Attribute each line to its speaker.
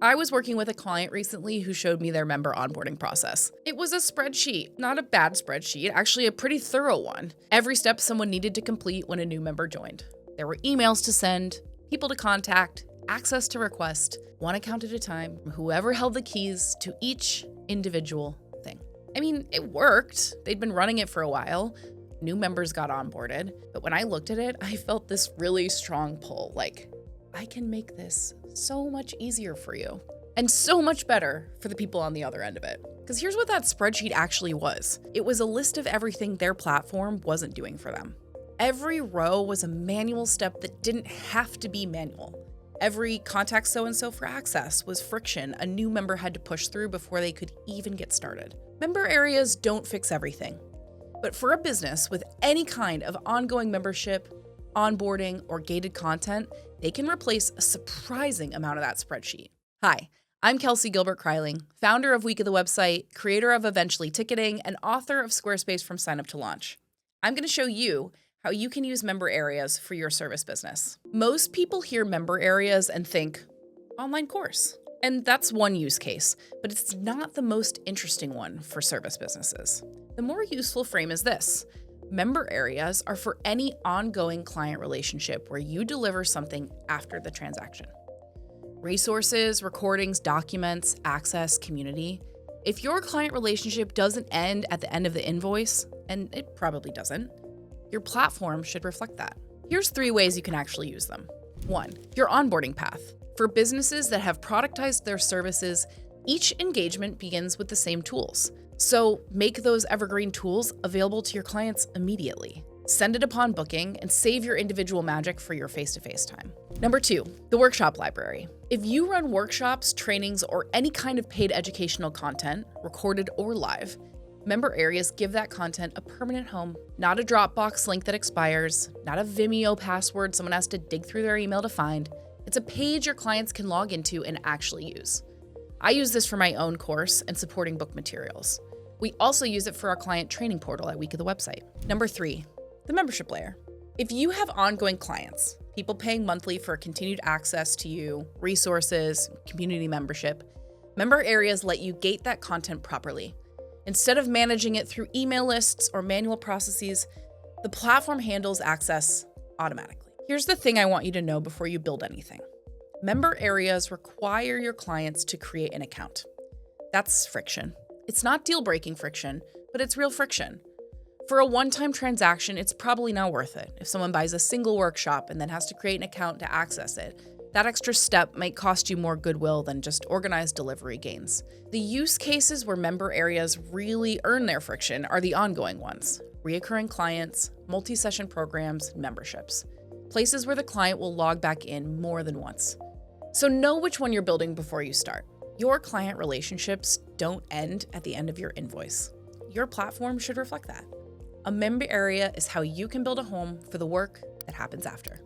Speaker 1: I was working with a client recently who showed me their member onboarding process. It was a spreadsheet, not a bad spreadsheet, actually a pretty thorough one. Every step someone needed to complete when a new member joined. There were emails to send, people to contact, access to request, one account at a time, whoever held the keys to each individual thing. I mean, it worked. They'd been running it for a while. New members got onboarded. But when I looked at it, I felt this really strong pull, like, I can make this so much easier for you and so much better for the people on the other end of it. Because here's what that spreadsheet actually was. It was a list of everything their platform wasn't doing for them. Every row was a manual step that didn't have to be manual. Every contact so-and-so for access was friction a new member had to push through before they could even get started. Member areas don't fix everything. But for a business with any kind of ongoing membership, onboarding, or gated content, they can replace a surprising amount of that spreadsheet. Hi, I'm Kelsey Gilbert-Kreiling, founder of Week of the Website, creator of Eventually Ticketing, and author of Squarespace from Sign Up to Launch. I'm going to show you how you can use member areas for your service business. Most people hear member areas and think, online course. And that's one use case, but it's not the most interesting one for service businesses. The more useful frame is this. Member areas are for any ongoing client relationship where you deliver something after the transaction. Resources, recordings, documents, access, community. If your client relationship doesn't end at the end of the invoice, and it probably doesn't, your platform should reflect that. Here's 3 ways you can actually use them. 1, your onboarding path. For businesses that have productized their services, each engagement begins with the same tools. So make those evergreen tools available to your clients immediately. Send it upon booking and save your individual magic for your face-to-face time. Number 2, the workshop library. If you run workshops, trainings, or any kind of paid educational content, recorded or live, member areas give that content a permanent home, not a Dropbox link that expires, not a Vimeo password someone has to dig through their email to find. It's a page your clients can log into and actually use. I use this for my own course and supporting book materials. We also use it for our client training portal at Week of the Website. Number 3, the membership layer. If you have ongoing clients, people paying monthly for continued access to you, resources, community membership, member areas let you gate that content properly. Instead of managing it through email lists or manual processes, the platform handles access automatically. Here's the thing I want you to know before you build anything. Member areas require your clients to create an account. That's friction. It's not deal-breaking friction, but it's real friction. For a one-time transaction, it's probably not worth it. If someone buys a single workshop and then has to create an account to access it, that extra step might cost you more goodwill than just organized delivery gains. The use cases where member areas really earn their friction are the ongoing ones: reoccurring clients, multi-session programs, memberships. Places where the client will log back in more than once. So know which one you're building before you start. Your client relationships don't end at the end of your invoice. Your platform should reflect that. A member area is how you can build a home for the work that happens after.